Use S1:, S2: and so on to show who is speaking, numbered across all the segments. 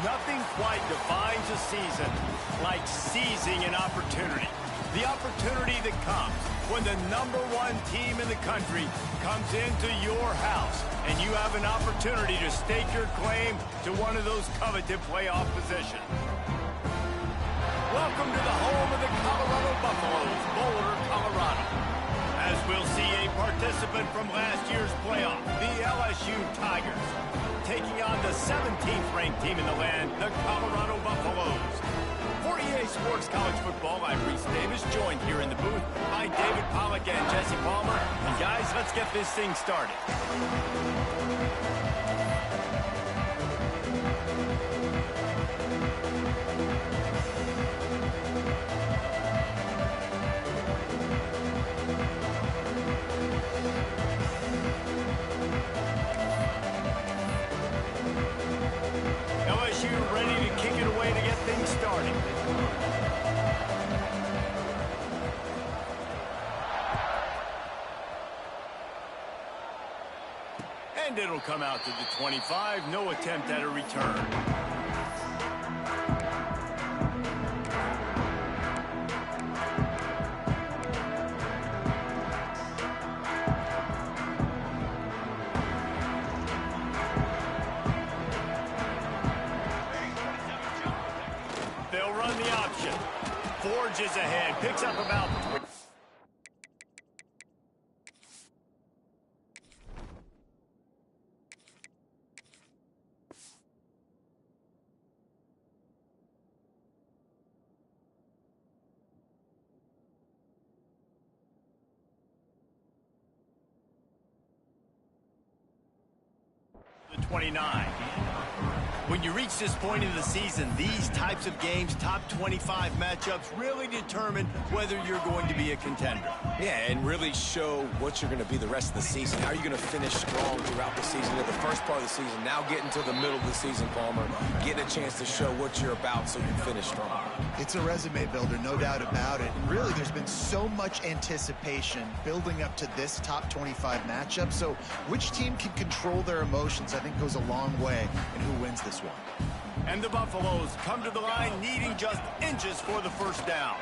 S1: Nothing quite defines a season like seizing an opportunity. The opportunity that comes when the #1 team in the country comes into your house and you have an opportunity to stake your claim to one of those coveted playoff positions. Welcome to the home of the Colorado Buffaloes, Boulder, Colorado. As we'll see a participant from last year's playoff, the LSU Tigers, taking on the 17th ranked team in the land, the Colorado Buffaloes. For EA Sports College Football, I'm Reese Davis, joined here in the booth by David Pollack and Jesse Palmer. And guys, let's get this thing started. LSU ready to kick it away to get things started. And it'll come out to the 25. No attempt at a return. They'll run the option. Forges ahead. Picks up about 3. The 29. When you reach this point in the season, these types of games, top 25 matchups, really determine whether you're going to be a contender.
S2: Yeah, and really show what you're going to be the rest of the season. How are you going to finish strong throughout the season? At the first part of the season, now getting to the middle of the season, Palmer, getting a chance to show what you're about so you finish strong.
S3: It's a resume builder, no doubt about it. And really, there's been so much anticipation building up to this top 25 matchup. So which team can control their emotions, I think, goes a long way in who wins this one.
S1: And the Buffaloes come to the line needing just inches for the first down.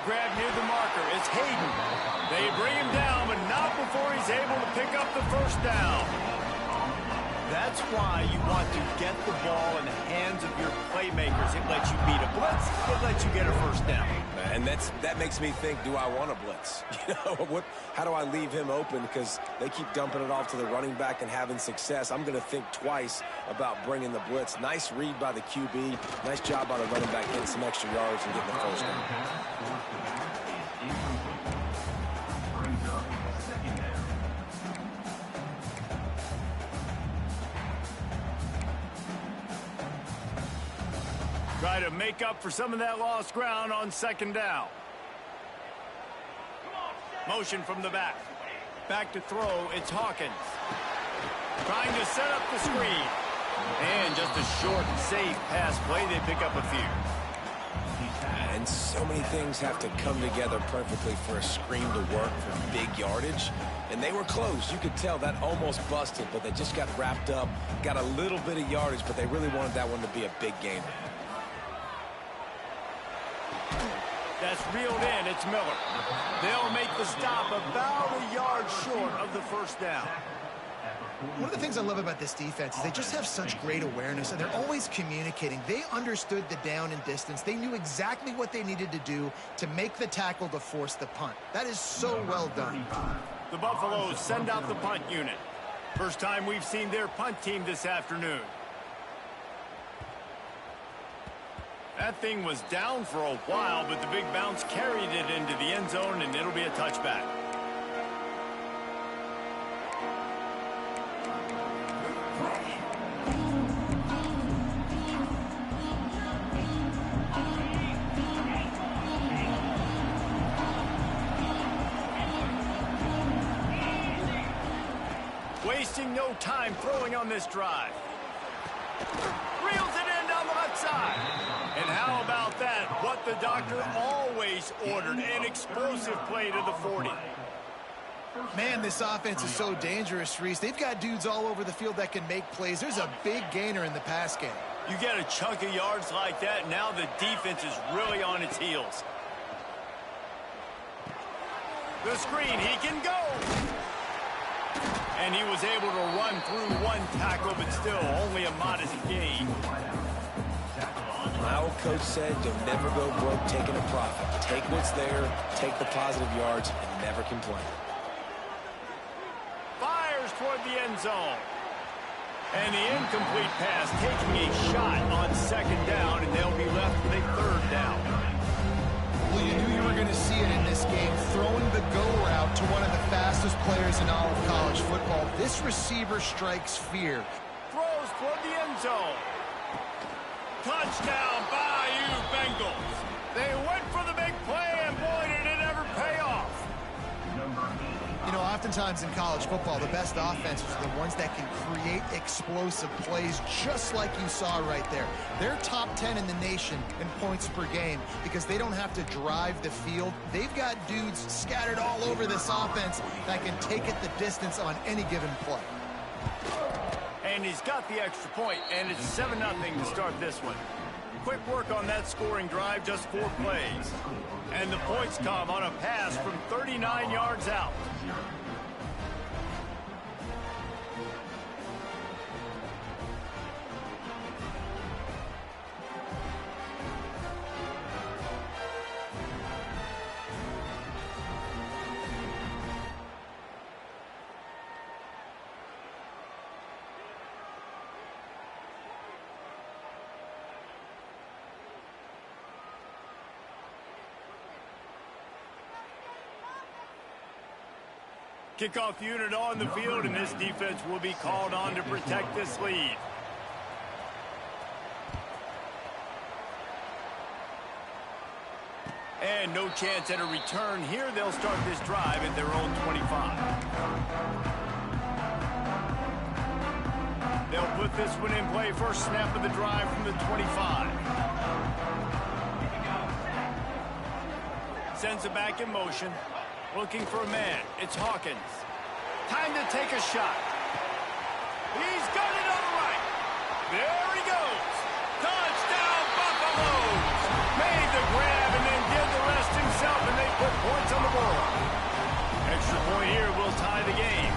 S1: Grab near the marker. It's Hayden. They bring him down, but not before he's able to pick up the first down. That's why you want to get the ball in the hands of your playmakers. It lets you beat a blitz. It lets you get a first down.
S2: And that makes me think, do I want a blitz? You know, how do I leave him open? Because they keep dumping it off to the running back and having success. I'm going to think twice about bringing the blitz. Nice read by the QB. Nice job by the running back getting some extra yards and getting the first down.
S1: Try to make up for some of that lost ground on second down. Motion from the back. Back to throw, it's Hawkins. Trying to set up the screen. And just a short, safe pass play. They pick up a few.
S2: And so many things have to come together perfectly for a screen to work for big yardage. And they were close. You could tell that almost busted, but they just got wrapped up, got a little bit of yardage, but they really wanted that one to be a big game.
S1: That's reeled in. It's Miller. They'll make the stop about a yard short of the first down.
S3: One of the things I love about this defense is they just have such great awareness, and they're always communicating. They understood the down and distance. They knew exactly what they needed to do to make the tackle to force the punt. That is so well done.
S1: The Buffaloes send out the punt unit. First time we've seen their punt team this afternoon. That thing was down for a while, but the big bounce carried it into the end zone, and it'll be a touchback. Wasting no time throwing on this drive. Reels it in down the left side. And how about that? What the doctor always ordered, an explosive play to the 40.
S3: Man, this offense is so dangerous, Reese. They've got dudes all over the field that can make plays. There's a big gainer in the pass game.
S1: You get a chunk of yards like that, now the defense is really on its heels. The screen, he can go. And he was able to run through one tackle, but still only a modest gain.
S2: My old coach said you'll never go broke taking a profit. Take what's there, take the positive yards, and never complain.
S1: Fires toward the end zone. And the incomplete pass taking a shot on second down, and they'll be left with a third down.
S3: Well, you knew you were going to see it in this game, throwing the go route to one of the fastest players in all of college football. This receiver strikes fear.
S1: Throws toward the end zone. Touchdown, Bayou Bengals. They went for the big play, and boy, did it ever pay off.
S3: You know, oftentimes in college football, the best offenses are the ones that can create explosive plays, just like you saw right there. They're top 10 in the nation in points per game because they don't have to drive the field. They've got dudes scattered all over this offense that can take it the distance on any given play.
S1: And he's got the extra point, and it's 7-0 to start this one. Quick work on that scoring drive, just 4 plays. And the points come on a pass from 39 yards out. Kickoff unit on the field, and this defense will be called on to protect this lead. And no chance at a return here. They'll start this drive at their own 25. They'll put this one in play. First snap of the drive from the 25. Sends it back in motion. Looking for a man. It's Hawkins. Time to take a shot. He's got it on the right. There he goes. Touchdown, Buffaloes. Made the grab and then did the rest himself, and they put points on the board. Extra point here will tie the game.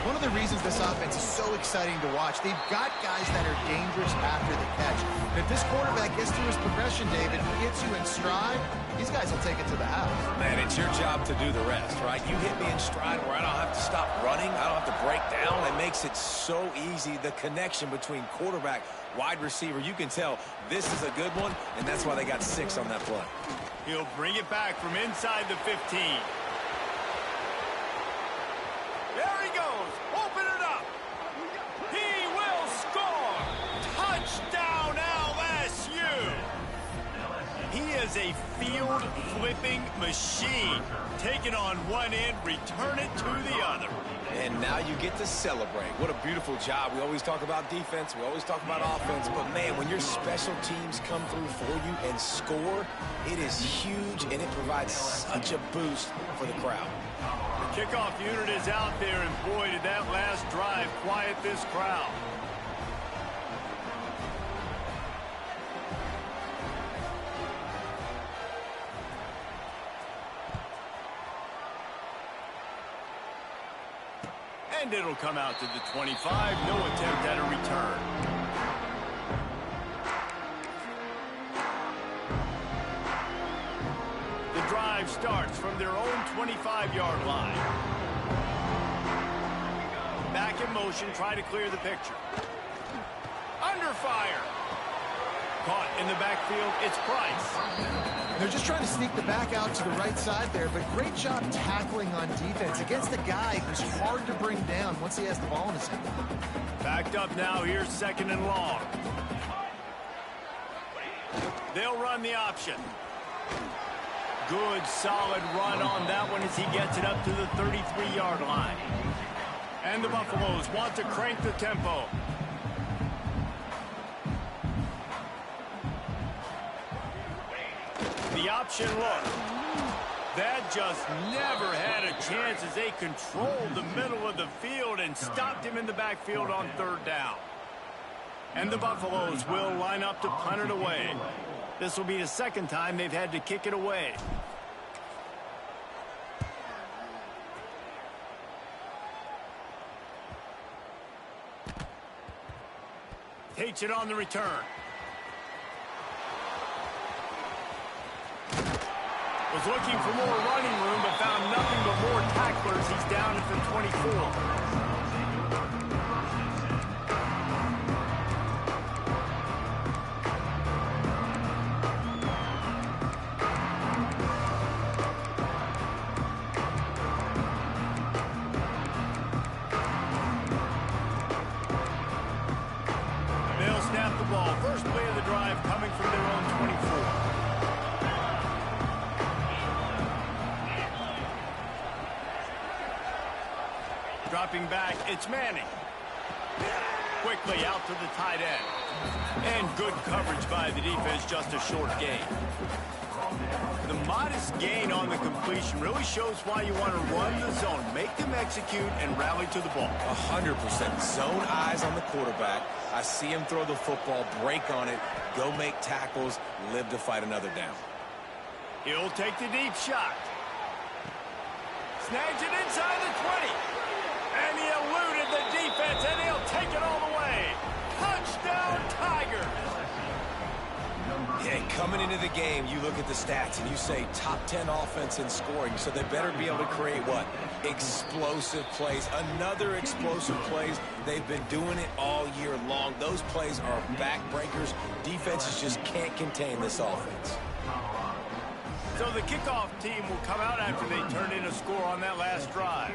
S3: One of the reasons this offense is so exciting to watch, they've got guys that are dangerous after the catch. And if this quarterback gets through his progression, David, gets you in stride, these guys will take it to the house.
S2: Man, it's your job to do the rest, right? You hit me in stride where I don't have to stop running. I don't have to break down. It makes it so easy. The connection between quarterback, wide receiver, you can tell this is a good one, and that's why they got 6 on that play.
S1: He'll bring it back from inside the 15. There he goes. Open it up. He will score. Touchdown, LSU. He is a field-flipping machine. Take it on one end, return it to the other.
S2: And now you get to celebrate. What a beautiful job. We always talk about defense. We always talk about offense. But, man, when your special teams come through for you and score, it is huge, and it provides such a boost for the crowd.
S1: The kickoff unit is out there, and boy, did that last drive quiet this crowd. And it'll come out to the 25. No attempt at a return. The drive starts from their own 25-yard line. Back in motion, try to clear the picture. Under fire. Caught in the backfield, it's Price.
S3: They're just trying to sneak the back out to the right side there, but great job tackling on defense against a guy who's hard to bring down once he has the ball in his hand.
S1: Backed up now, here's 2nd and long. They'll run the option. Good, solid run on that one as he gets it up to the 33-yard line. And the Buffaloes want to crank the tempo. The option look. That just never had a chance as they controlled the middle of the field and stopped him in the backfield on 3rd down. And the Buffaloes will line up to punt it away. This will be the 2nd time they've had to kick it away. Takes it on the return. Was looking for more running room, but found nothing but more tacklers. He's down at the 24. They'll snap the ball. First play of the drive coming from their own 24. Dropping back, it's Manning. Quickly out to the tight end. And good coverage by the defense, just a short gain. The modest gain on the completion really shows why you want to run the zone. Make them execute and rally to the ball.
S2: 100%. Zone eyes on the quarterback. I see him throw the football, break on it, go make tackles, live to fight another down.
S1: He'll take the deep shot. Snags it inside the 20. And he eluded the defense, and he'll take it all the way. Touchdown, Tigers!
S2: Yeah, coming into the game, you look at the stats, and you say top 10 offense in scoring, so they better be able to create what? Explosive plays. Another explosive plays. They've been doing it all year long. Those plays are backbreakers. Defenses just can't contain this offense.
S1: So the kickoff team will come out after they turn in a score on that last drive.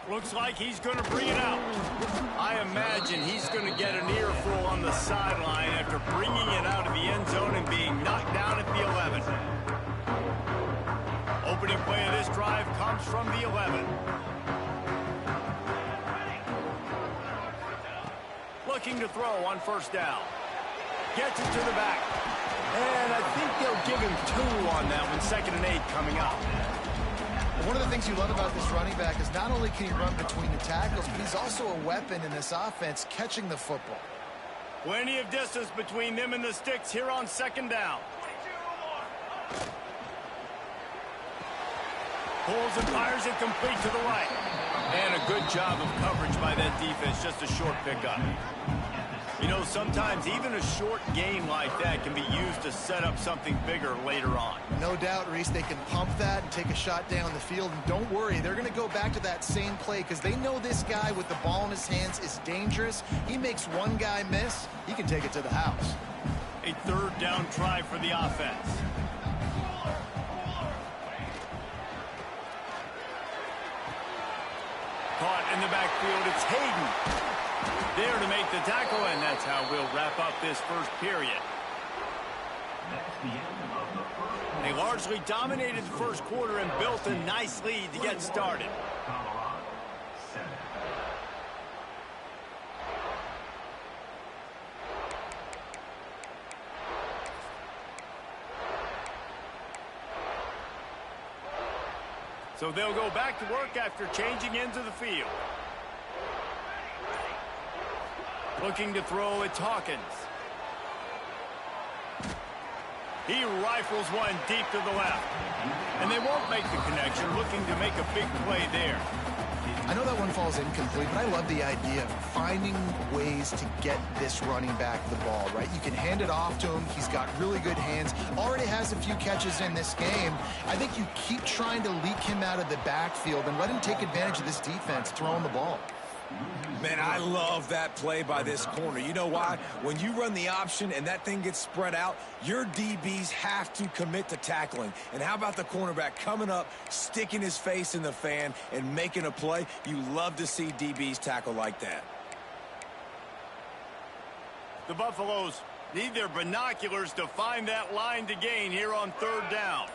S1: Looks like he's going to bring it out. I imagine he's going to get an earful on the sideline after bringing it out of the end zone and being knocked down at the 11. Opening play of this drive comes from the 11. Looking to throw on 1st down. Gets it to the back. And I think they'll give him 2 on that one. 2nd and 8 coming up.
S3: One of the things you love about this running back is not only can he run between the tackles, but he's also a weapon in this offense catching the football.
S1: Plenty of distance between them and the sticks here on 2nd down. Pulls and fires it complete to the right. And a good job of coverage by that defense, just a short pickup. You know, sometimes even a short gain like that can be used to set up something bigger later on.
S3: No doubt, Reese, they can pump that and take a shot down the field. And don't worry, they're going to go back to that same play because they know this guy with the ball in his hands is dangerous. He makes one guy miss, he can take it to the house.
S1: A 3rd down try for the offense. Caught in the backfield, it's Hayden. There to make the tackle, and that's how we'll wrap up this first period. They largely dominated the first quarter and built a nice lead to get started. So they'll go back to work after changing into the field. Looking to throw, it's Hawkins. He rifles one deep to the left. And they won't make the connection, looking to make a big play there.
S3: I know that one falls incomplete, but I love the idea of finding ways to get this running back the ball, right? You can hand it off to him. He's got really good hands. Already has a few catches in this game. I think you keep trying to leak him out of the backfield and let him take advantage of this defense throwing the ball.
S2: Man, I love that play by this corner. You know why? When you run the option and that thing gets spread out, your DBs have to commit to tackling. And how about the cornerback coming up, sticking his face in the fan, and making a play? You love to see DBs tackle like that.
S1: The Buffaloes need their binoculars to find that line to gain here on 3rd down.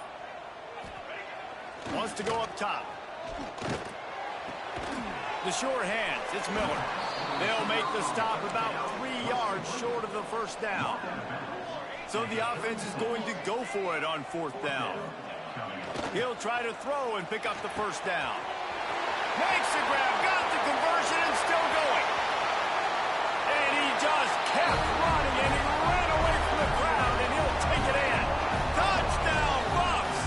S1: Wants to go up top. The sure hands, it's Miller. They'll make the stop about 3 yards short of the first down. So the offense is going to go for it on 4th down. He'll try to throw and pick up the first down. Makes the grab, got the conversion, and still going. And he just kept running, and he ran away from the crowd, and he'll take it in. Touchdown, Bucs!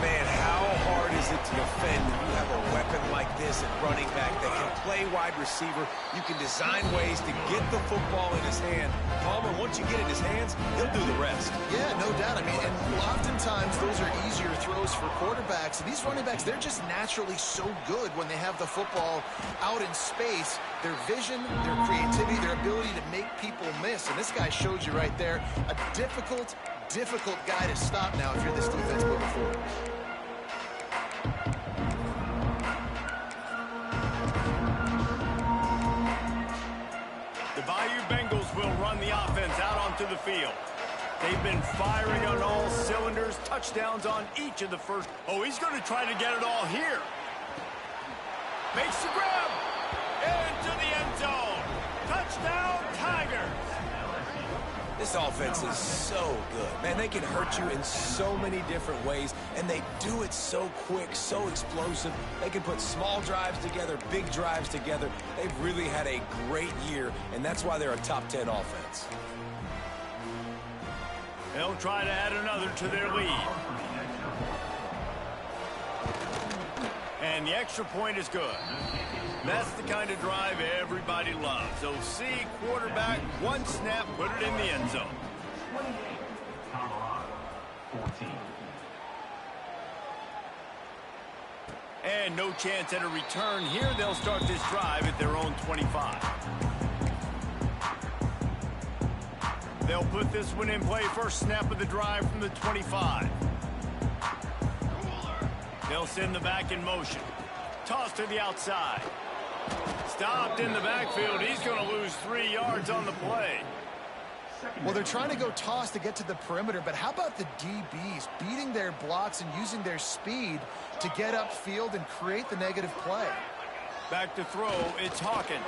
S2: Man, how hard is it to defend when you have a weapon like this at running back that can play wide receiver? You can design ways to get the football in his hand. Palmer, once you get it in his hands, he'll do the rest.
S3: Yeah, no doubt. I mean, and oftentimes those are easier throws for quarterbacks. And these running backs, they're just naturally so good when they have the football out in space. Their vision, their creativity, their ability to make people miss. And this guy shows you right there a difficult guy to stop now if you're this defense moving forward.
S1: The Bayou Bengals will run the offense out onto the field. They've been firing on all cylinders, touchdowns on each of the first. Oh, he's going to try to get it all here. Makes the grab. Into the end zone. Touchdown, Tigers.
S2: This offense is so good. Man, they can hurt you in so many different ways, and they do it so quick, so explosive. They can put small drives together, big drives together. They've really had a great year, and that's why they're a top 10 offense.
S1: They'll try to add another to their lead. And the extra point is good. That's the kind of drive everybody loves. OC, quarterback, one snap, put it in the end zone.
S4: 28, Colorado, 14.
S1: And no chance at a return here. They'll start this drive at their own 25. They'll put this one in play. First snap of the drive from the 25. They'll send the back in motion. Toss to the outside. Stopped in the backfield. He's going to lose 3 yards on the play.
S3: Well, they're trying to go toss to get to the perimeter, but how about the DBs beating their blocks and using their speed to get upfield and create the negative play?
S1: Back to throw, it's Hawkins.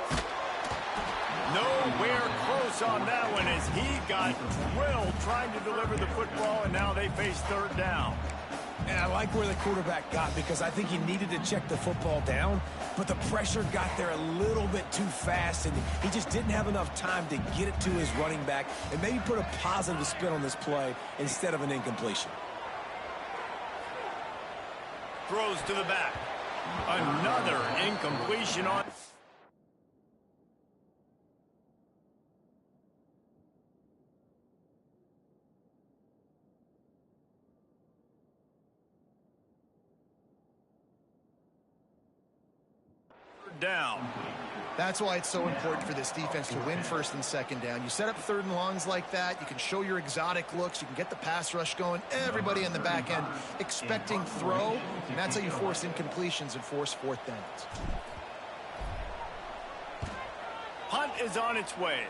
S1: Nowhere close on that one as he got drilled trying to deliver the football, and now they face 3rd down.
S2: And I like where the quarterback got because I think he needed to check the football down, but the pressure got there a little bit too fast, and he just didn't have enough time to get it to his running back and maybe put a positive spin on this play instead of an incompletion.
S1: Throws to the back. Another incompletion on... down.
S3: That's why it's so important for this defense to win 1st and 2nd down. You set up 3rd and longs like that. You can show your exotic looks. You can get the pass rush going. Everybody in the back end expecting throw. And that's how you force incompletions and force 4th downs.
S1: Punt is on its way.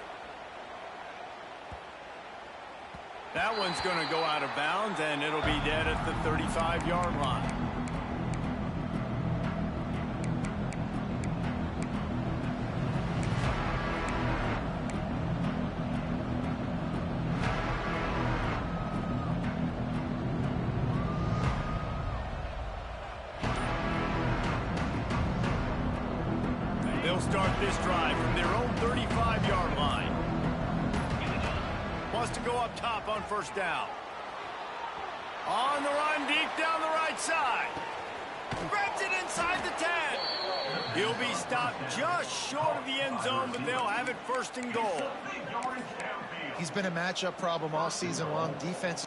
S1: That one's going to go out of bounds, and it'll be dead at the 35-yard line. They'll start this drive from their own 35-yard line. Wants to go up top on 1st down. On the run, deep down the right side. Grabs it inside the 10. He'll be stopped just short of the end zone, but they'll have it 1st and goal.
S3: He's been a matchup problem all season long. Defense.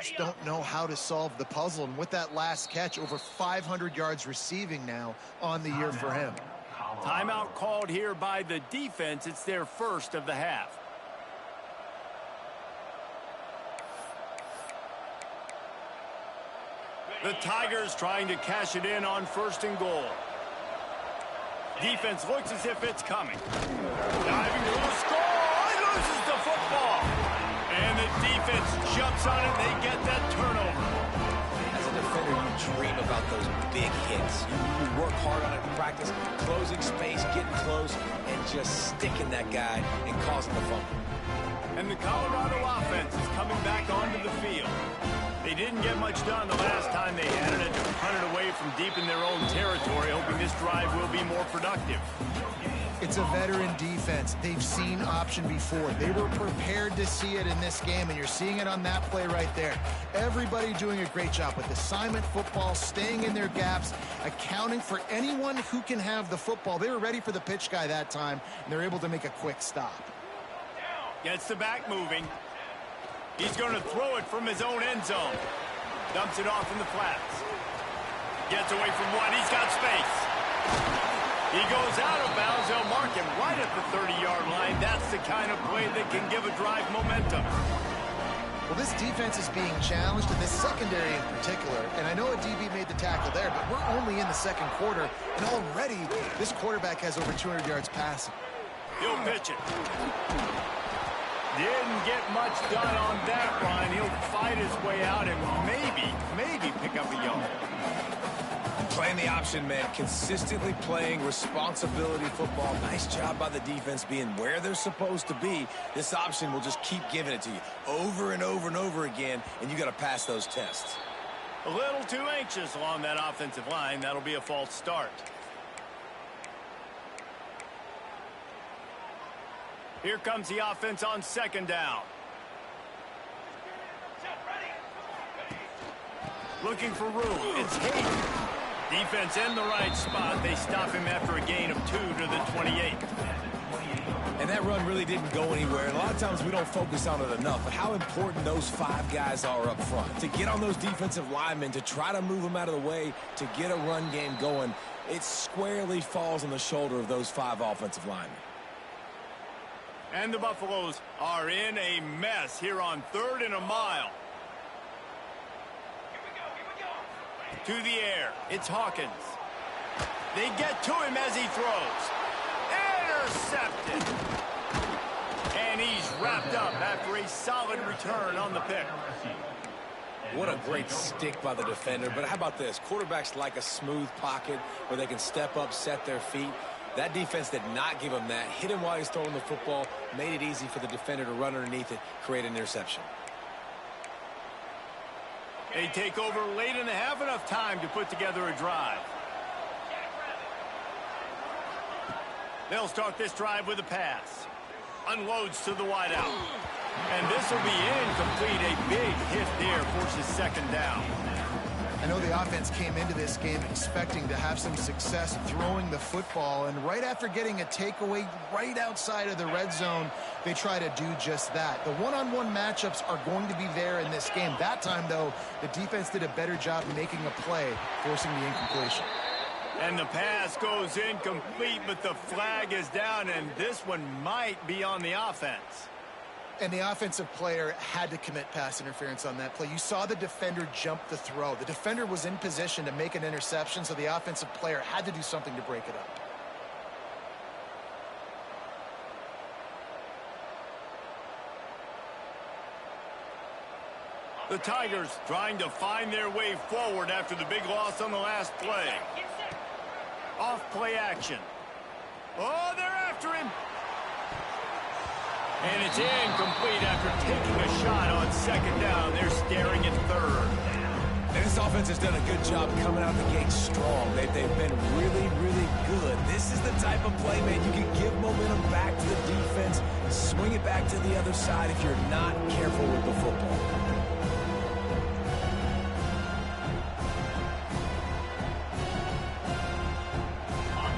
S3: just don't know how to solve the puzzle. And with that last catch, over 500 yards receiving now on the year for him.
S1: Timeout called here by the defense. It's their first of the half. The Tigers trying to cash it in on 1st and goal. Defense looks as if it's coming. Diving to the score. He loses the football. And the defense jumps on it. They get that turnover.
S2: As a defender, you dream about those big hits. You work hard on it in practice, closing space, getting close, and just sticking that guy and causing the fumble.
S1: And the Colorado offense is coming back onto the field. They didn't get much done the last time they had it. Hunted away from deep in their own territory, hoping this drive will be more productive.
S3: It's a veteran defense. They've seen option before. They were prepared to see it in this game, and you're seeing it on that play right there. Everybody doing a great job with assignment football, staying in their gaps, accounting for anyone who can have the football. They were ready for the pitch guy that time, and they're able to make a quick stop.
S1: Gets the back moving. He's going to throw it from his own end zone. Dumps it off in the flats. Gets away from one. He's got space. He goes out of bounds. They'll mark him right at the 30-yard line. That's the kind of play that can give a drive momentum.
S3: Well, this defense is being challenged, and this secondary in particular. And I know a DB made the tackle there, but we're only in the second quarter, and already this quarterback has over 200 yards passing.
S1: He'll pitch it. Didn't get much done on that run. He'll fight his way out and maybe pick up a yard.
S2: Playing the option, man. Consistently playing responsibility football. Nice job by the defense being where they're supposed to be. This option will just keep giving it to you over and over and over again, and you got to pass those tests.
S1: A little too anxious along that offensive line. That'll be a false start. Here comes the offense on 2nd down. Looking for room. It's Hayden. Defense in the right spot. They stop him after a gain of 2 to the 28.
S2: And that run really didn't go anywhere. And a lot of times we don't focus on it enough, but how important those 5 guys are up front. To get on those defensive linemen, to try to move them out of the way, to get a run game going, it squarely falls on the shoulder of those 5 offensive linemen.
S1: And the Buffaloes are in a mess here on 3rd and a mile. To the air. It's Hawkins. They get to him as he throws. Intercepted. And he's wrapped up after a solid return on the pick.
S2: What a great stick by the defender. But how about this? Quarterbacks like a smooth pocket where they can step up, set their feet. That defense did not give him that. Hit him while he's throwing the football. Made it easy for the defender to run underneath it, create an interception.
S1: They take over late in the half, enough time to put together a drive. They'll start this drive with a pass. Unloads to the wideout. And this will be incomplete. A big hit there forces 2nd down.
S3: I know the offense came into this game expecting to have some success throwing the football, and right after getting a takeaway right outside of the red zone, they try to do just that. The one-on-one matchups are going to be there in this game. That time, though, the defense did a better job making a play, forcing the incompletion.
S1: And the pass goes incomplete, but the flag is down, and this one might be on the offense.
S3: And the offensive player had to commit pass interference on that play. You saw the defender jump the throw. The defender was in position to make an interception, so the offensive player had to do something to break it up.
S1: The Tigers trying to find their way forward after the big loss on the last play. Off play action. Oh, they're after him. And it's incomplete after taking a shot on 2nd down. They're staring at 3rd.
S2: And this offense has done a good job coming out the gate strong. They've been really, really good. This is the type of play, man, you can give momentum back to the defense and swing it back to the other side if you're not careful with the football.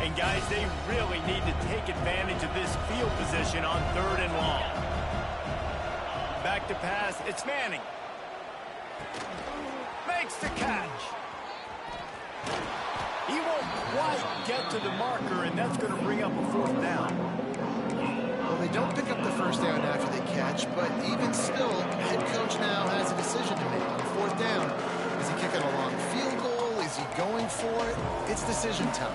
S1: And guys, they really need to take advantage of this field position on 3rd and long. Back to pass, it's Manning. Makes the catch. He won't quite get to the marker, and that's going to bring up a 4th down.
S3: Well, they don't pick up the 1st down after they catch, but even still, head coach now has a decision to make. On 4th down, is he kicking a long field goal? Is he going for it? It's decision time.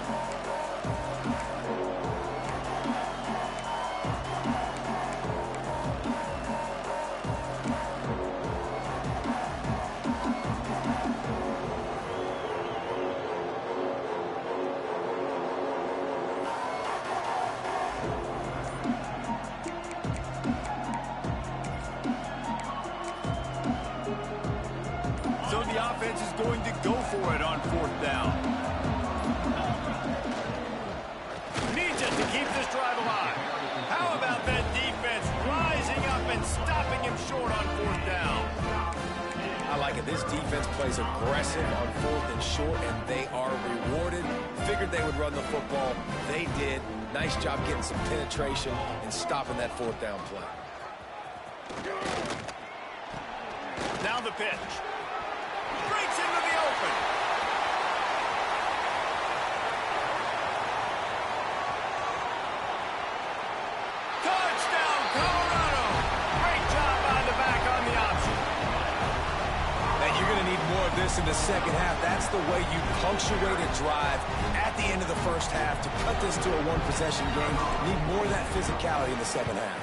S1: So the offense is going to go for it on 4th down. Needs it to keep this drive alive. How about that defense rising up and stopping him short on 4th down?
S2: I like it. This defense plays aggressive on 4th and short, and they are rewarded. Figured they would run the football. They did. Nice job getting some penetration and stopping that 4th down play.
S1: Now the pitch. Breaks into the open. Touchdown, Colorado. Great job by the back on the option.
S2: And you're going to need more of this in the second half. That's the way you punctuate a drive at the end of the first half. To cut this to a one-possession game, need more of that physicality in the second half.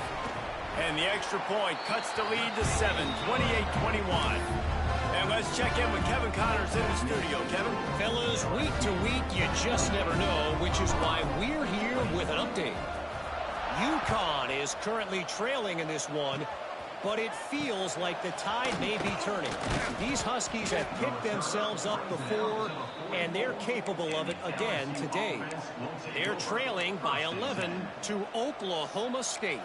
S1: And the extra point cuts the lead to 7, 28-21. And let's check in with Kevin Connors in the studio. Kevin?
S5: Fellas, week to week, you just never know, which is why we're here with an update. UConn is currently trailing in this one, but it feels like the tide may be turning. These Huskies have picked themselves up before, and they're capable of it again today. They're trailing by 11 to Oklahoma State.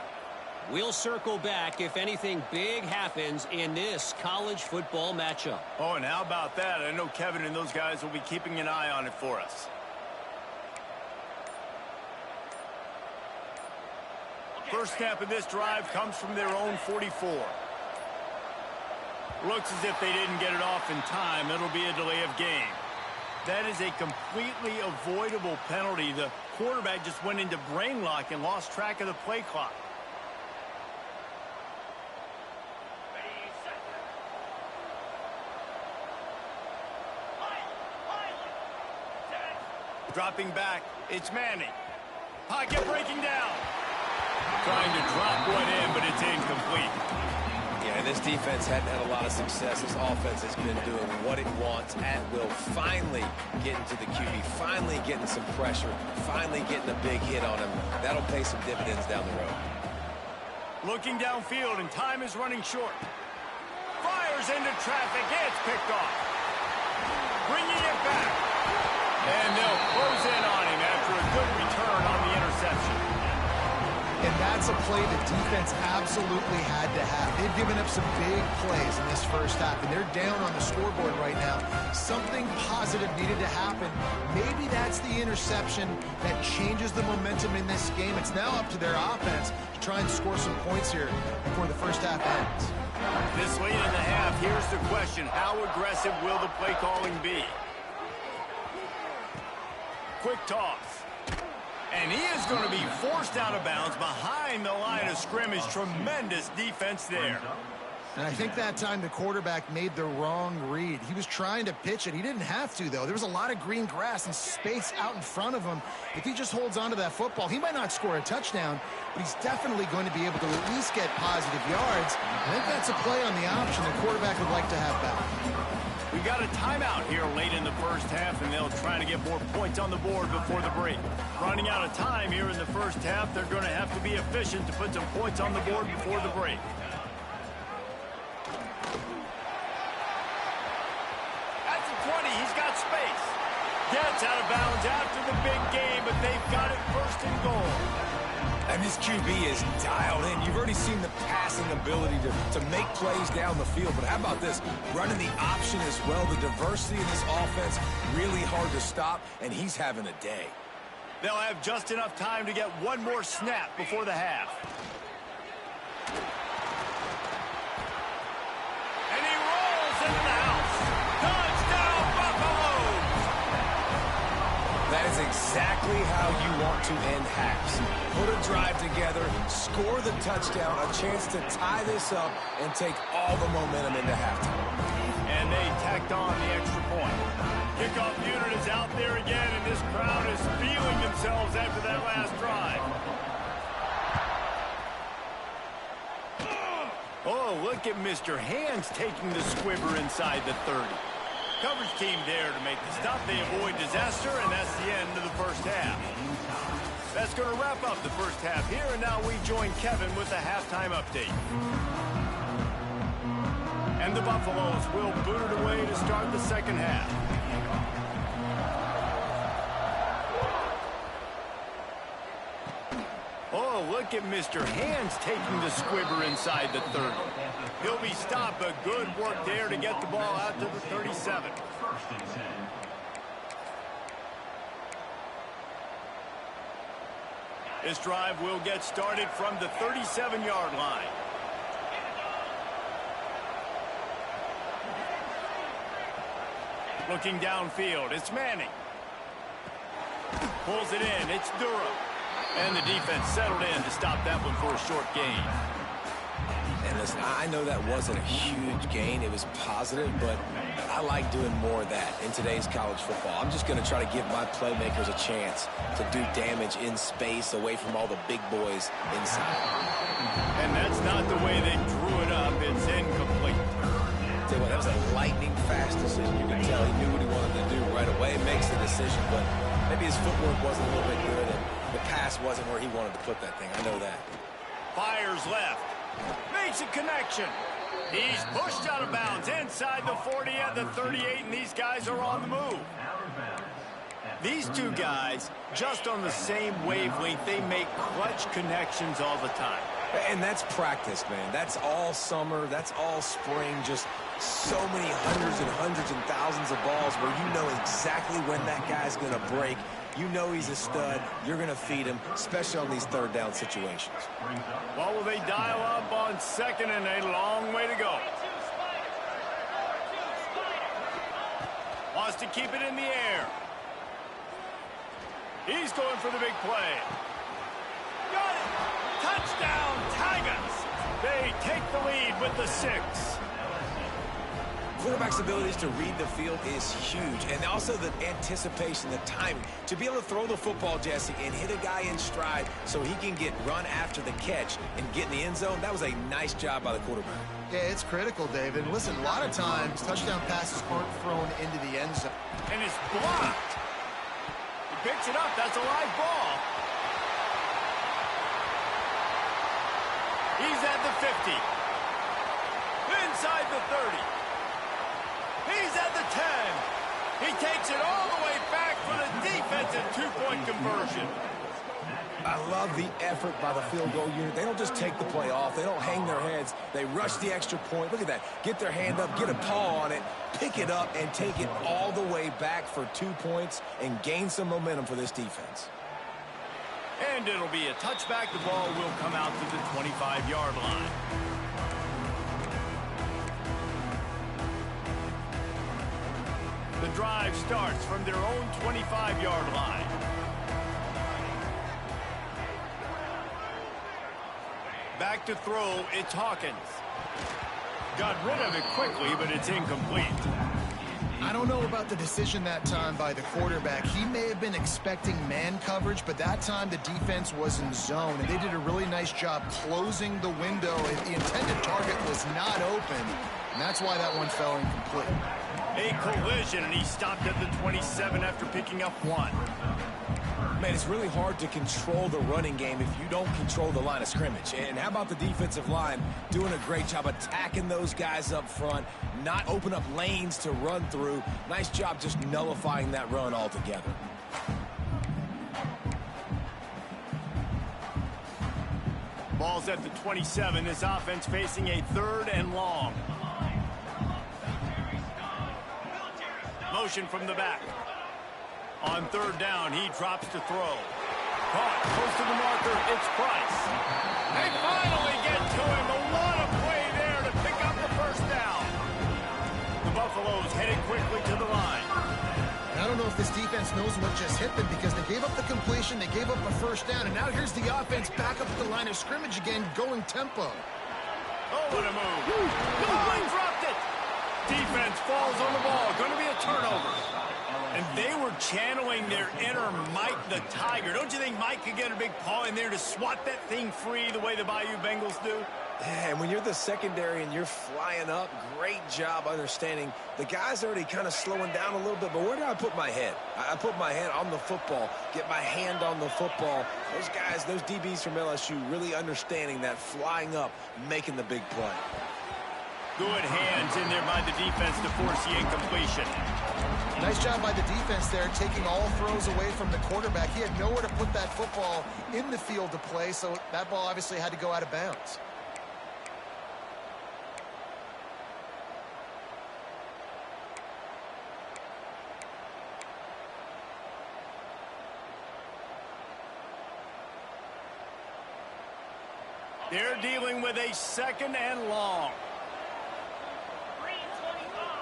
S5: We'll circle back if anything big happens in this college football matchup.
S1: Oh, and how about that? I know Kevin and those guys will be keeping an eye on it for us. First snap of this drive comes from their own 44. Looks as if they didn't get it off in time. It'll be a delay of game. That is a completely avoidable penalty. The quarterback just went into brain lock and lost track of the play clock. Dropping back, it's Manning. Pocket breaking down. Trying to drop one in, but it's incomplete.
S2: Yeah, this defense hadn't had a lot of success. This offense has been doing what it wants at will. Finally getting to the QB, finally getting some pressure, finally getting a big hit on him. That'll pay some dividends down the road.
S1: Looking downfield, and time is running short. Fires into traffic. It's picked off. Bringing it back. And they'll close in on him after a good return on the interception.
S3: And that's a play the defense absolutely had to have. They've given up some big plays in this first half, and they're down on the scoreboard right now. Something positive needed to happen. Maybe that's the interception that changes the momentum in this game. It's now up to their offense to try and score some points here before the first half ends.
S1: This late in the half, here's the question. How aggressive will the play calling be? Quick toss. And he is going to be forced out of bounds behind the line of scrimmage. Tremendous defense there.
S3: And I think that time the quarterback made the wrong read. He was trying to pitch it. He didn't have to, though. There was a lot of green grass and space out in front of him. If he just holds on to that football, he might not score a touchdown, but he's definitely going to be able to at least get positive yards. I think that's a play on the option the quarterback would like to have back.
S1: We got a timeout here late in the first half, and they'll try to get more points on the board before the break. Running out of time here in the first half, they're going to have to be efficient to put some points on the board before the break. At the 20, he's got space. Gets out of bounds after the big game, but they've got it first and goal.
S2: And this QB is dialed in. You've already seen the passing ability to make plays down the field. But how about this? Running the option as well. The diversity in this offense, really hard to stop, and he's having a day.
S1: They'll have just enough time to get one more snap before the half. And he rolls into the
S2: That is exactly how you want to end halves. Put a drive together, score the touchdown, a chance to tie this up, and take all the momentum into halftime.
S1: And they tacked on the extra point. Kickoff unit is out there again, and this crowd is feeling themselves after that last drive. Oh, look at Mr. Hands taking the squibber inside the 30. Coverage team there to make the stop. They avoid disaster, and that's the end of the first half. That's going to wrap up the first half here, and now we join Kevin with the halftime update. And the Buffaloes will boot it away to start the second half. Oh, look at Mr. Hands taking the squibber inside the 30. He'll be stopped, but good work there to get the ball out to the 37. This drive will get started from the 37-yard line. Looking downfield, it's Manning. Pulls it in, it's Durham. And the defense settled in to stop that one for a short gain.
S2: And listen, I know that wasn't a huge gain. It was positive, but I like doing more of that in today's college football. I'm just going to try to give my playmakers a chance to do damage in space away from all the big boys inside.
S1: And that's not the way they drew it up. It's incomplete.
S2: Tell you what, that was a lightning-fast decision. You can tell he knew what he wanted to do right away. Makes the decision, but maybe his footwork wasn't a little bit good, and the pass wasn't where he wanted to put that thing. I know that.
S1: Fires left. Makes a connection. He's pushed out of bounds inside the 40 at the 38, and these guys are on the move. These two guys, just on the same wavelength, they make clutch connections all the time.
S2: And that's practice, man. That's all summer. That's all spring. Just so many hundreds and thousands of balls where you know exactly when that guy's going to break. You know he's a stud. You're going to feed him, especially on these third down situations.
S1: Well, will they dial up on second and a long way to go? Wants to keep it in the air. He's going for the big play. Got it! Touchdown, Tigers! They take the lead with the 6.
S2: Quarterback's abilities to read the field is huge, and also the anticipation, the timing. To be able to throw the football, Jesse, and hit a guy in stride so he can get run after the catch and get in the end zone, that was a nice job by the quarterback.
S3: Yeah, it's critical, David. Listen, a lot of times touchdown passes aren't thrown into the end zone.
S1: And it's blocked. He picks it up. That's a live ball. He's at the 50. Inside the 30. He's at the 10. He takes it all the way back for the defensive two-point conversion.
S2: I love the effort by the field goal unit. They don't just take the play off. They don't hang their heads. They rush the extra point. Look at that. Get their hand up, get a paw on it, pick it up, and take it all the way back for 2 points and gain some momentum for this defense.
S1: And it'll be a touchback. The ball will come out to the 25-yard line. The drive starts from their own 25-yard line. Back to throw, it's Hawkins. Got rid of it quickly, but it's incomplete.
S3: I don't know about the decision that time by the quarterback. He may have been expecting man coverage, but that time the defense was in zone, and they did a really nice job closing the window. The intended target was not open, and that's why that one fell incomplete.
S1: A collision, and he stopped at the 27 after picking up 1.
S2: Man, it's really hard to control the running game if you don't control the line of scrimmage. And how about the defensive line doing a great job attacking those guys up front, not open up lanes to run through. Nice job just nullifying that run altogether.
S1: Ball's at the 27. This offense facing a 3rd and long. Motion from the back. On 3rd down, he drops to throw. Caught close to the marker. It's Price. They finally get to him. A lot of play there to pick up the 1st down. The Buffaloes headed quickly to the line.
S3: I don't know if this defense knows what just hit them because they gave up the completion, they gave up a first down, and now here's the offense back up at the line of scrimmage again, going tempo.
S1: Oh, what a move. Oh, he dropped it. Defense falls on the ball. Going to be a turnover. And they were channeling their inner Mike the Tiger. Don't you think Mike could get a big paw in there to swat that thing free the way the Bayou Bengals do?
S2: Yeah, and when you're the secondary and you're flying up, great job understanding. The guy's already kind of slowing down a little bit, but where do I put my head? I put my head on the football, get my hand on the football. Those guys, those DBs from LSU really understanding that flying up, making the big play.
S1: Good hands in there by the defense to force the incompletion.
S3: Nice job by the defense there, taking all throws away from the quarterback. He had nowhere to put that football in the field to play, so that ball obviously had to go out of bounds.
S1: They're dealing with a second and long.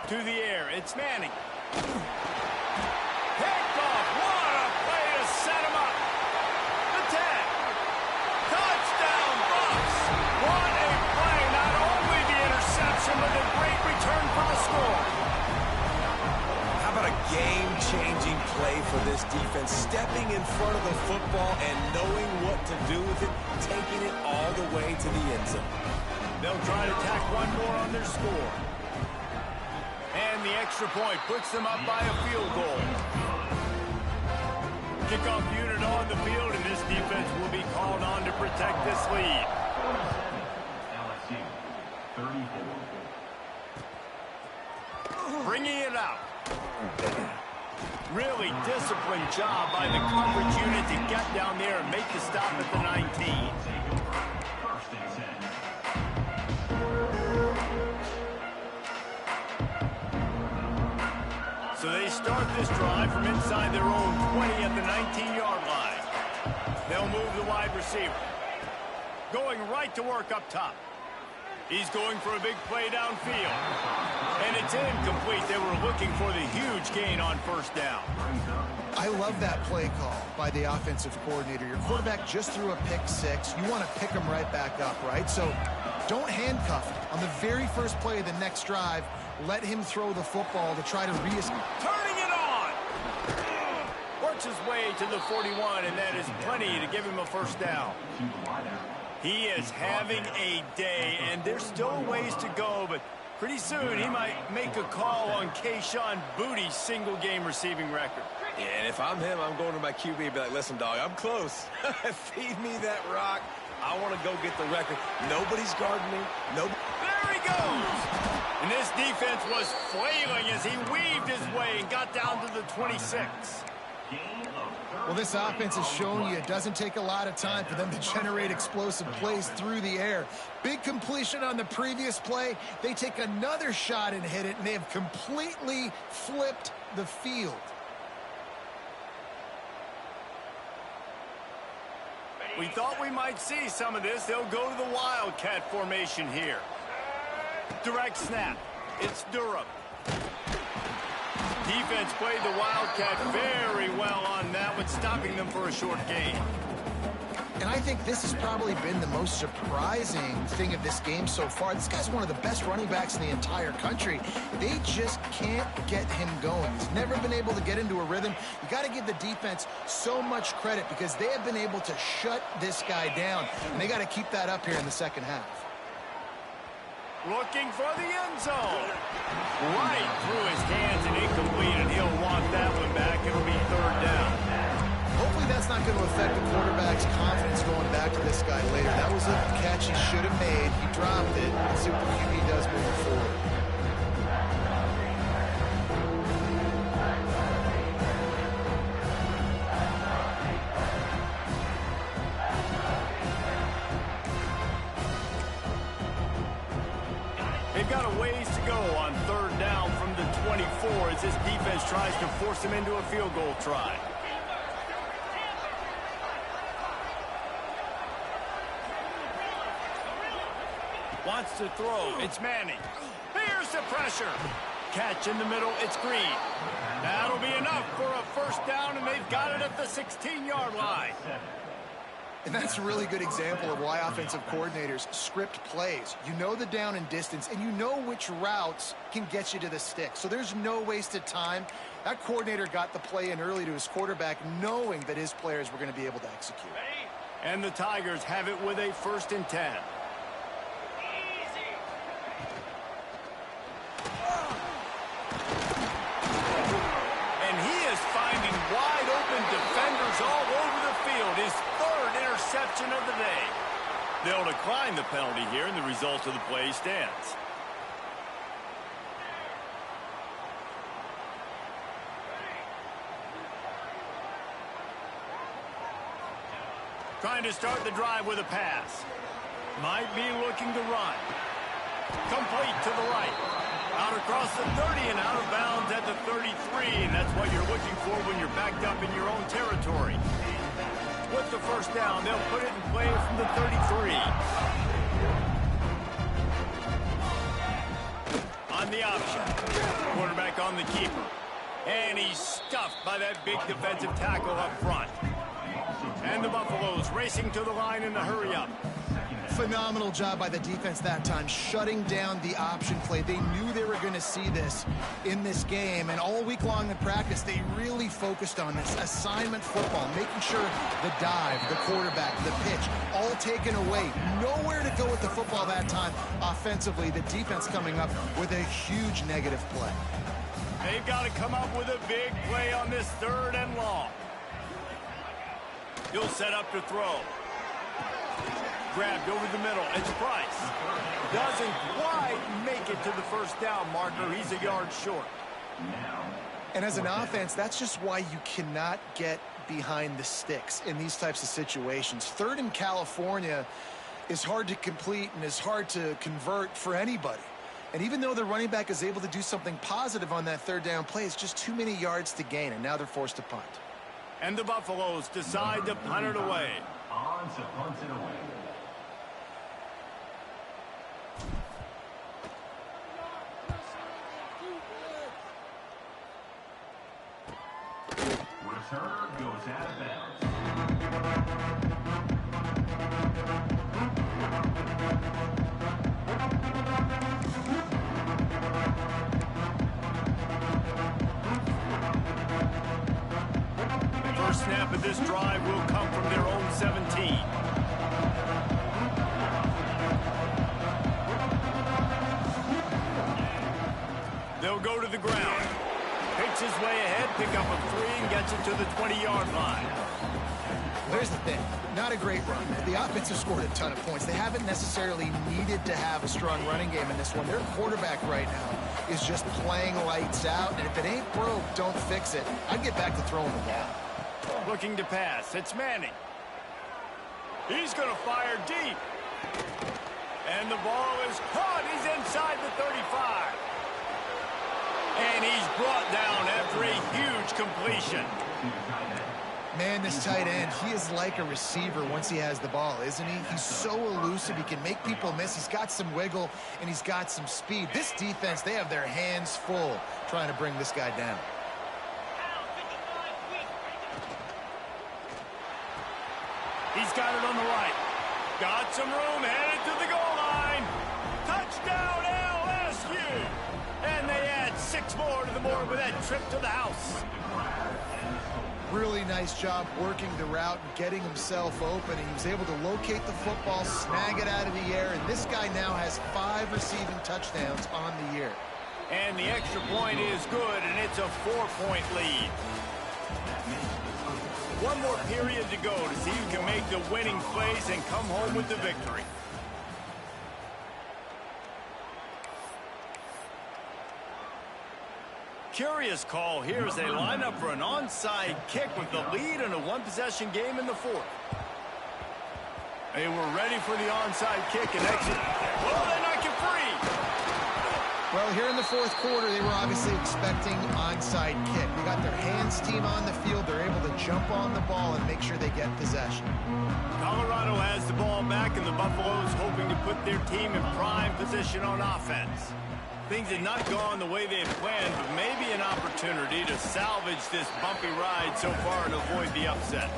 S1: To the air, it's Manning. Picked off. What a play to set him up. The 10. Touchdown, Bucks. What a play. Not only the interception, but a great return for the score.
S2: How about a game-changing play for this defense? Stepping in front of the football and knowing what to do with it, taking it all the way to the end zone.
S1: They'll try to tack one more on their score. And the extra point puts them up by a field goal. Kickoff unit on the field, and this defense will be called on to protect this lead.
S4: LSU, 34.
S1: Bringing it out. Really disciplined job by the coverage unit to get down there and make the stop at the 19.
S4: First and 10.
S1: So they start this drive from inside their own 20 at the 19-yard line. They'll move the wide receiver. Going right to work up top. He's going for a big play downfield. And it's incomplete. They were looking for the huge gain on first down.
S3: I love that play call by the offensive coordinator. Your quarterback just threw a pick six. You want to pick him right back up, right? So don't handcuff him. On the very first play of the next drive, let him throw the football to try to
S1: turning it on! Works his way to the 41, and that is plenty to give him a first down. He is having a day, and there's still ways to go, but pretty soon he might make a call on Kayshon Bouttie's single-game receiving record.
S2: Yeah, and if I'm him, I'm going to my QB and be like, listen, dog, I'm close. Feed me that rock. I want to go get the record. Nobody's guarding me. Nobody.
S1: There he goes! And this defense was flailing as he weaved his way and got down to the 26.
S3: Well, this offense has shown you it doesn't take a lot of time for them to generate explosive plays through the air. Big completion on the previous play. They take another shot and hit it, and they have completely flipped the field.
S1: We thought we might see some of this. They'll go to the Wildcat formation here. Direct snap. It's Durham. Defense played the Wildcat very well on that one, stopping them for a short gain.
S3: And I think this has probably been the most surprising thing of this game so far. This guy's one of the best running backs in the entire country. They just can't get him going. He's never been able to get into a rhythm. You got to give the defense so much credit because they have been able to shut this guy down. And they got to keep that up here in the second half.
S1: Looking for the end zone. Right through his hands and incomplete, and he'll want that one back. It'll be third down.
S3: Hopefully that's not going to affect the quarterback's confidence going back to this guy later. That was a catch he should have made. He dropped it. Let's see what the QB does moving forward.
S1: They've got a ways to go on third down from the 24 as this defense tries to force him into a field goal try. Wants to throw. It's Manning. Here's the pressure. catch in the middle. It's Green. That'll be enough for a first down, and they've got it at the 16-yard line.
S3: And that's a really good example of why offensive coordinators script plays. You know the down and distance, and you know which routes can get you to the stick. So there's no wasted time. That coordinator got the play in early to his quarterback, knowing that his players were going to be able to execute.
S1: And the Tigers have it with a 1st and 10. And he is finding wide open defenders all over the field. His 3rd interception of the day. They'll decline the penalty here, and the result of the play stands. Trying to start the drive with a pass. Might be looking to run. Complete to the right. Out across the 30 and out of bounds at the 33. And that's what you're looking for when you're backed up in your own territory. With the first down, they'll put it in play from the 33. On the option. Quarterback on the keeper. And he's stuffed by that big defensive tackle up front. And the Buffaloes racing to the line in a hurry-up.
S3: Phenomenal job by the defense that time, shutting down the option play. They knew they were going to see this in this game, and all week long in practice, they really focused on this assignment football, making sure the dive, the quarterback, the pitch, all taken away. Nowhere to go with the football that time offensively. The defense coming up with a huge negative play.
S1: They've got to come up with a big play on this 3rd and long. He'll set up to throw. Grabbed over the middle. It's Price. Doesn't quite make it to the first down marker. He's a yard short.
S3: And as an offense, that's just why you cannot get behind the sticks in these types of situations. 3rd in California is hard to complete and is hard to convert for anybody. And even though the running back is able to do something positive on that 3rd down play, it's just too many yards to gain, and now they're forced to punt.
S1: And the Buffaloes decide to punt it away.
S4: On to punt it away. Returner goes out of bounds.
S1: First snap of this drive will come from their own 17. They'll go to the ground. Picks his way ahead, pick up a 3, and gets it to the 20-yard line.
S3: Here's the thing. Not a great run. The offense has scored a ton of points. They haven't necessarily needed to have a strong running game in this one. Their quarterback right now is just playing lights out, and if it ain't broke, don't fix it. I'd get back to throwing the ball.
S1: Looking to pass. It's Manning. He's going to fire deep. And the ball is caught. He's inside the 35. And he's brought down after a huge completion.
S3: Man, this tight end, he is like a receiver once he has the ball, isn't he? He's so elusive. He can make people miss. He's got some wiggle, and he's got some speed. This defense, they have their hands full trying to bring this guy down.
S1: He's got it on the right. Got some room, headed to the goal line. Touchdown, LSU. And they add 6 more to the board with that trip to the house.
S3: Really nice job working the route and getting himself open. He was able to locate the football, snag it out of the air, and this guy now has 5 receiving touchdowns on the year.
S1: And the extra point is good, and it's a 4-point lead. One more period to go to see who can make the winning plays and come home with the victory. Curious call here as they line up for an onside kick with the lead in a one-possession game in the 4th. They were ready for the onside kick and exit. Well, they knock you free.
S3: Well, here in the 4th quarter, they were obviously expecting onside kick. They got their hands team on the field. They're able to jump on the ball and make sure they get possession.
S1: Colorado has the ball back, and the Buffaloes hoping to to put their team in prime position on offense. Things had not gone the way they had planned, but maybe an opportunity to salvage this bumpy ride so far and avoid the upset.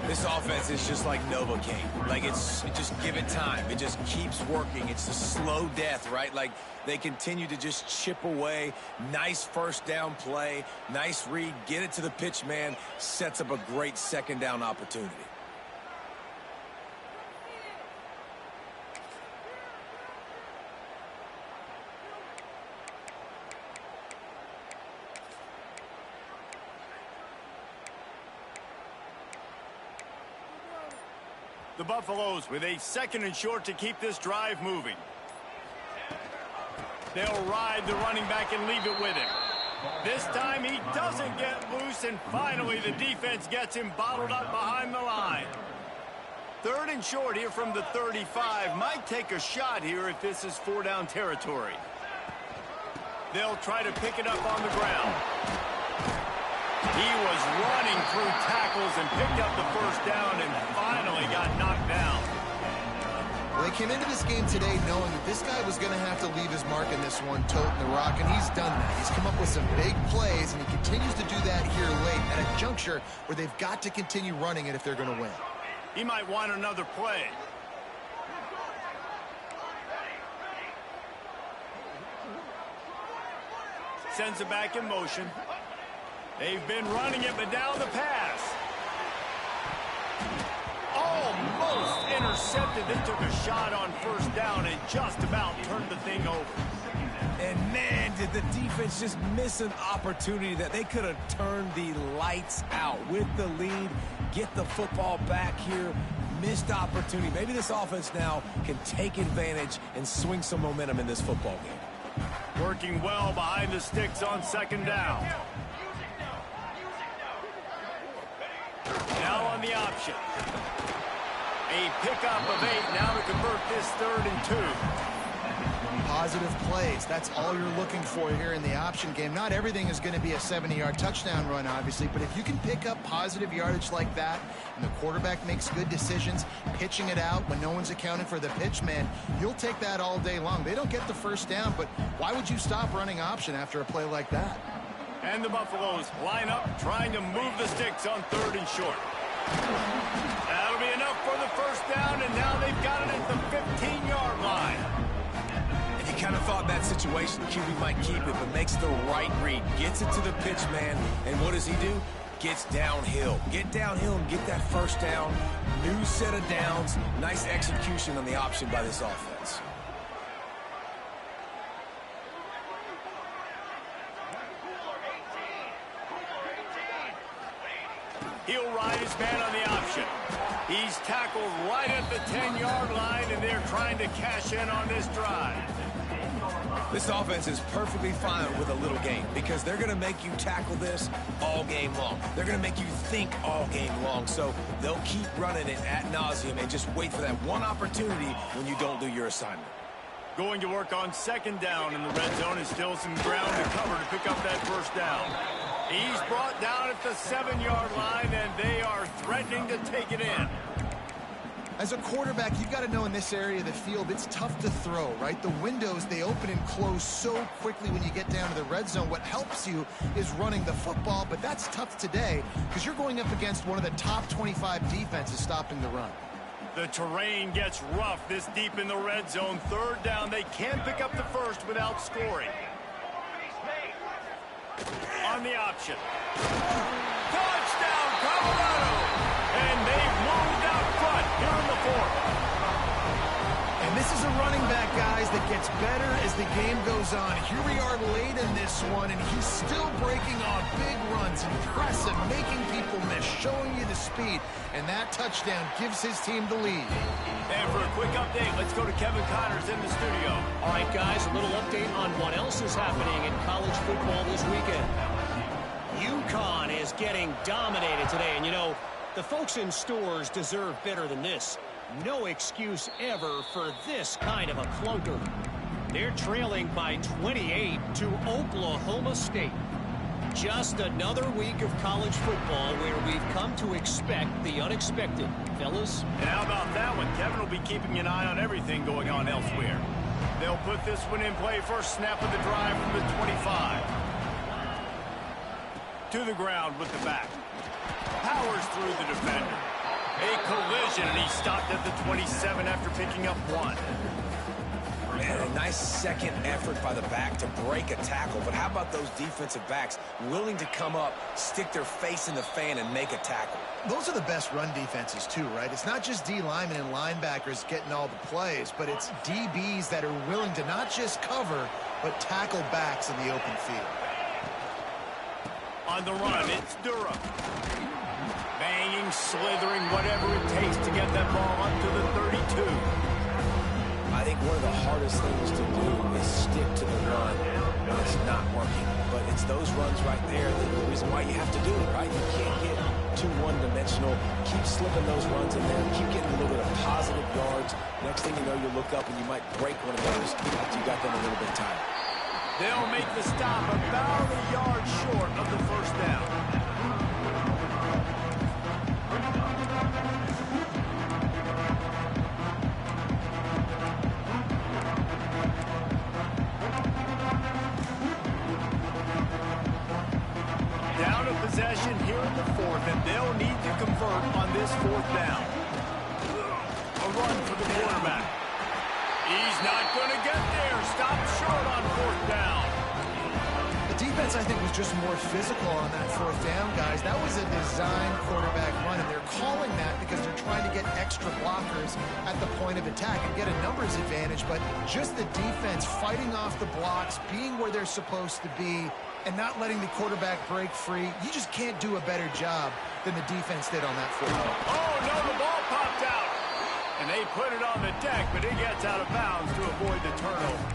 S2: This offense is just like Novocaine. Like, just give it time. It just keeps working. It's a slow death, right? Like, they continue to just chip away. Nice first down play. Nice read. Get it to the pitch man. Sets up a great second down opportunity.
S1: The Buffaloes with a 2nd and short to keep this drive moving. They'll ride the running back and leave it with him. This time he doesn't get loose, and finally the defense gets him bottled up behind the line. 3rd and short here from the 35. Might take a shot here if this is 4-down territory. They'll try to pick it up on the ground. He was running through tackles and picked up the first down and finally got knocked down.
S3: Well, they came into this game today knowing that this guy was going to have to leave his mark in this one, toting the rock, and he's done that. He's come up with some big plays, and he continues to do that here late at a juncture where they've got to continue running it if they're going to win.
S1: He might want another play. Sends it back in motion. They've been running it, but down the pass. Almost intercepted. They took a shot on first down and just about turned the thing over.
S2: And man, did the defense just miss an opportunity that they could have turned the lights out with the lead, get the football back here. Missed opportunity. Maybe this offense now can take advantage and swing some momentum in this football game.
S1: Working well behind the sticks on 2nd down. Now on the option. A pickup of 8 now to convert this 3rd and 2.
S3: Positive plays. That's all you're looking for here in the option game. Not everything is going to be a 70-yard touchdown run, obviously, but if you can pick up positive yardage like that and the quarterback makes good decisions, pitching it out when no one's accounting for the pitch man, you'll take that all day long. They don't get the first down, but why would you stop running option after a play like that?
S1: And the Buffaloes line up, trying to move the sticks on 3rd and short. That'll be enough for the first down, and now they've got it at the 15-yard line.
S2: And you kind of thought that situation, QB might keep it, but makes the right read. Gets it to the pitch man, and what does he do? Gets downhill. Get downhill and get that first down. New set of downs. Nice execution on the option by this offense.
S1: He'll ride his man on the option. He's tackled right at the 10-yard line, and they're trying to cash in on this drive.
S2: This offense is perfectly fine with a little game because they're going to make you tackle this all game long. They're going to make you think all game long, so they'll keep running it ad nauseum and just wait for that one opportunity when you don't do your assignment.
S1: Going to work on 2nd down in the red zone, and still some ground to cover to pick up that first down. He's brought down at the 7-yard line, and they are threatening to take it in.
S3: As a quarterback, you've got to know in this area of the field, it's tough to throw, right? The windows, they open and close so quickly when you get down to the red zone. What helps you is running the football, but that's tough today because you're going up against one of the top 25 defenses stopping the run.
S1: The terrain gets rough this deep in the red zone. 3rd down, they can't pick up the first without scoring. On the option. Touchdown, Colorado! And they've moved out front here in the 4th.
S3: And this is a running back, guys, that gets better as the game goes on. Here we are late in this one, and he's still breaking off big runs. Impressive, making people miss, showing you the speed. And that touchdown gives his team the lead.
S1: And for a quick update, let's go to Kevin Connors in the studio.
S5: All right, guys, a little update on what else is happening in college football this weekend. UConn is getting dominated today, and you know, the folks in stores deserve better than this. No excuse ever for this kind of a clunker. They're trailing by 28 to Oklahoma State. Just another week of college football where we've come to expect the unexpected. Fellas?
S1: And how about that one? Kevin will be keeping an eye on everything going on elsewhere. They'll put this one in play first snap of the drive from the 25. To the ground with the back. Powers through the defender. A collision, and he stopped at the 27 after picking up one.
S2: Man, a nice second effort by the back to break a tackle. But how about those defensive backs willing to come up, stick their face in the fan, and make a tackle?
S3: Those are the best run defenses, too, right? It's not just D linemen and linebackers getting all the plays, but it's DBs that are willing to not just cover, but tackle backs in the open field.
S1: On the run, it's Durham. Banging, slithering, whatever it takes to get that ball up to the 32.
S2: I think one of the hardest things to do is stick to the run when it's not working. But it's those runs right there that the reason why you have to do it, right? You can't get too one-dimensional. Keep slipping those runs in there. Keep getting a little bit of positive yards. Next thing you know, you look up and you might break one of those after you got them a little bit tired.
S1: They'll make the stop about a yard short of the first down. Down a possession here in the fourth, and they'll need to convert on this fourth down. A run for the quarterback. He's not going to get there. Stopped short on fourth down.
S3: The defense, I think, was just more physical on that fourth down, guys. That was a design quarterback run, and they're calling that because they're trying to get extra blockers at the point of attack and get a numbers advantage, but just the defense fighting off the blocks, being where they're supposed to be, and not letting the quarterback break free. You just can't do a better job than the defense did on that fourth down.
S1: Oh, no, the ball popped out. And they put it on the deck, but it gets out of bounds to avoid the turnover.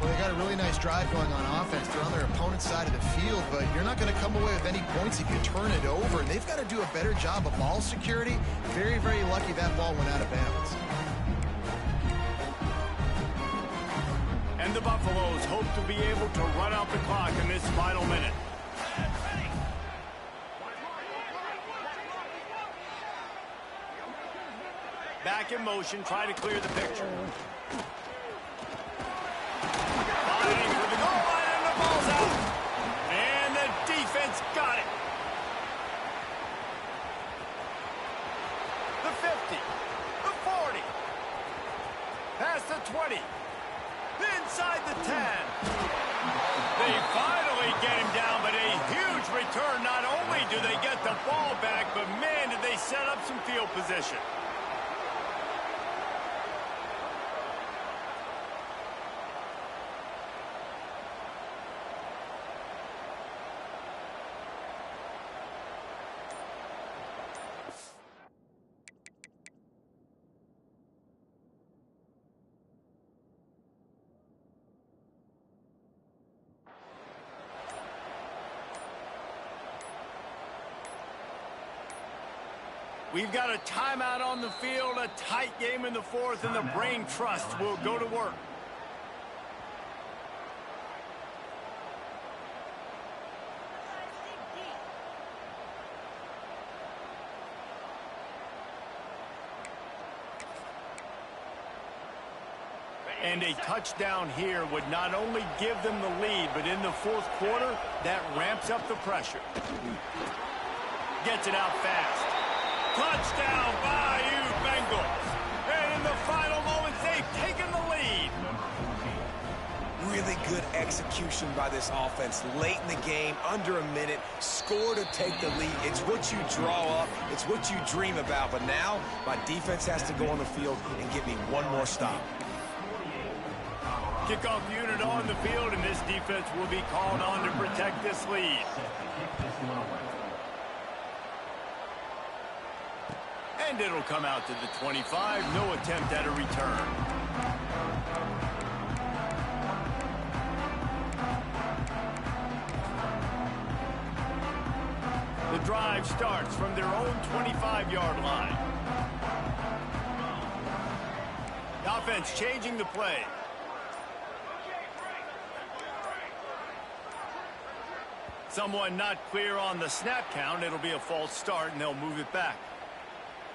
S3: Well, they got a really nice drive going on offense. They're on their opponent's side of the field, but you're not going to come away with any points if you turn it over. And they've got to do a better job of ball security. Very, very lucky that ball went out of bounds.
S1: And the Buffaloes hope to be able to run out the clock in this final minute. Back in motion, try to clear the picture. Fighting for the goal line, and the ball's out. And the defense got it. The 50, the 40, past the 20, inside the 10. They finally get him down, but a huge return. Not only do they get the ball back, but man, did they set up some field position. We've got a timeout on the field, a tight game in the fourth, and the Brain Trust will go to work. And a touchdown here would not only give them the lead, but in the fourth quarter, that ramps up the pressure. Gets it out fast. Touchdown, Bayou Bengals. And in the final moments, they've taken the lead.
S2: Really good execution by this offense. Late in the game, under a minute, score to take the lead. It's what you draw up. It's what you dream about. But now, my defense has to go on the field and give me one more stop.
S1: Kickoff unit on the field, and this defense will be called on to protect this lead. And it'll come out to the 25. No attempt at a return. The drive starts from their own 25-yard line. The offense changing the play. someone not clear on the snap count, it'll be a false start, and they'll move it back.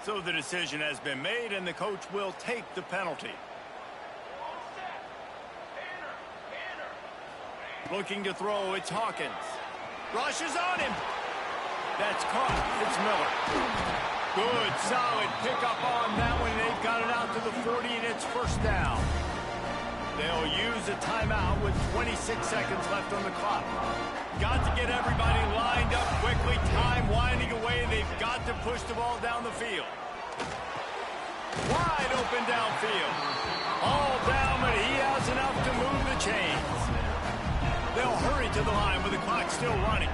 S1: So the decision has been made, and the coach will take the penalty. Looking to throw, it's Hawkins. Rushes on him. That's caught. It's Miller. Good, solid pickup on that one. They've got it out to the 40, and it's first down. They'll use a timeout with 26 seconds left on the clock. Got to get everybody lined up quickly. Time winding away. They've got to push the ball down the field. Wide open downfield. All down, but he has enough to move the chains. They'll hurry to the line with the clock still running.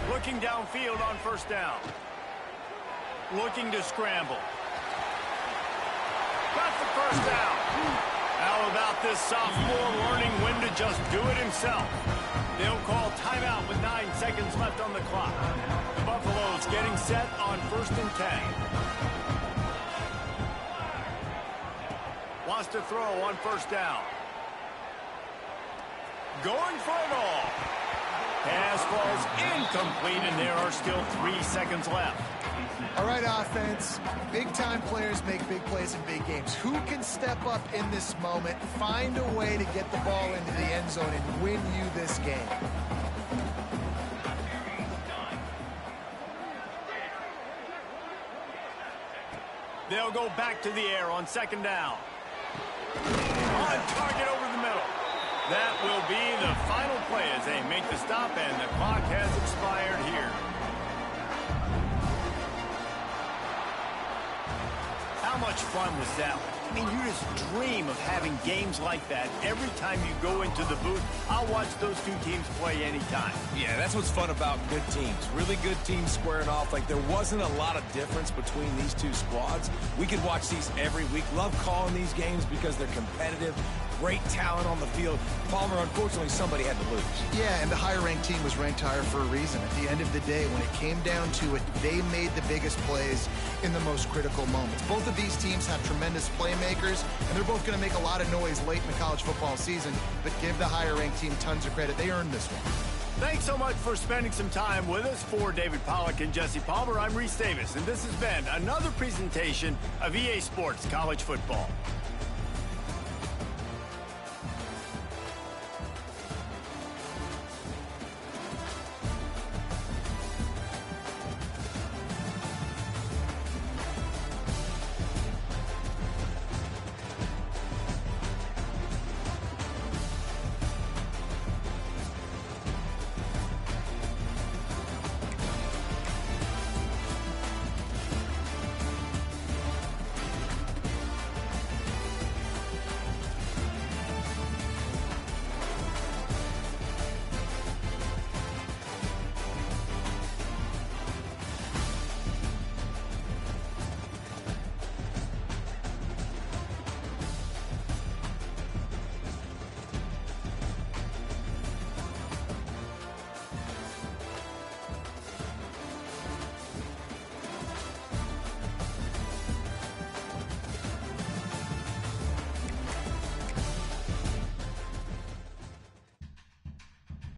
S1: Looking downfield on first down. Looking to scramble. Got the first down. How about this sophomore learning when to just do it himself? They'll call timeout with 9 seconds left on the clock. The Buffaloes getting set on 1st and 10. Wants to throw on first down. Going for it all. Pass falls incomplete, and there are still 3 seconds left.
S3: All right, offense. Big-time players make big plays in big games. Who can step up in this moment, find a way to get the ball into the end zone, and win you this game?
S1: They'll go back to the air on 2nd down. On target over the middle. That will be the final play as they make the stop, and the clock has expired here. How much fun was that? I mean, you just dream of having games like that every time you go into the booth. I'll watch those two teams play anytime.
S2: Yeah, that's what's fun about good teams. Really good teams squaring off. Like, there wasn't a lot of difference between these two squads. We could watch these every week. Love calling these games because they're competitive. Great talent on the field. Palmer, unfortunately, somebody had to lose.
S3: Yeah, and the higher-ranked team was ranked higher for a reason. At the end of the day, when it came down to it, they made the biggest plays in the most critical moments. Both of these teams have tremendous playmakers, and they're both going to make a lot of noise late in the college football season, but give the higher-ranked team tons of credit. They earned this one.
S1: Thanks so much for spending some time with us. For David Pollack and Jesse Palmer, I'm Reese Davis, and this has been another presentation of EA Sports College Football.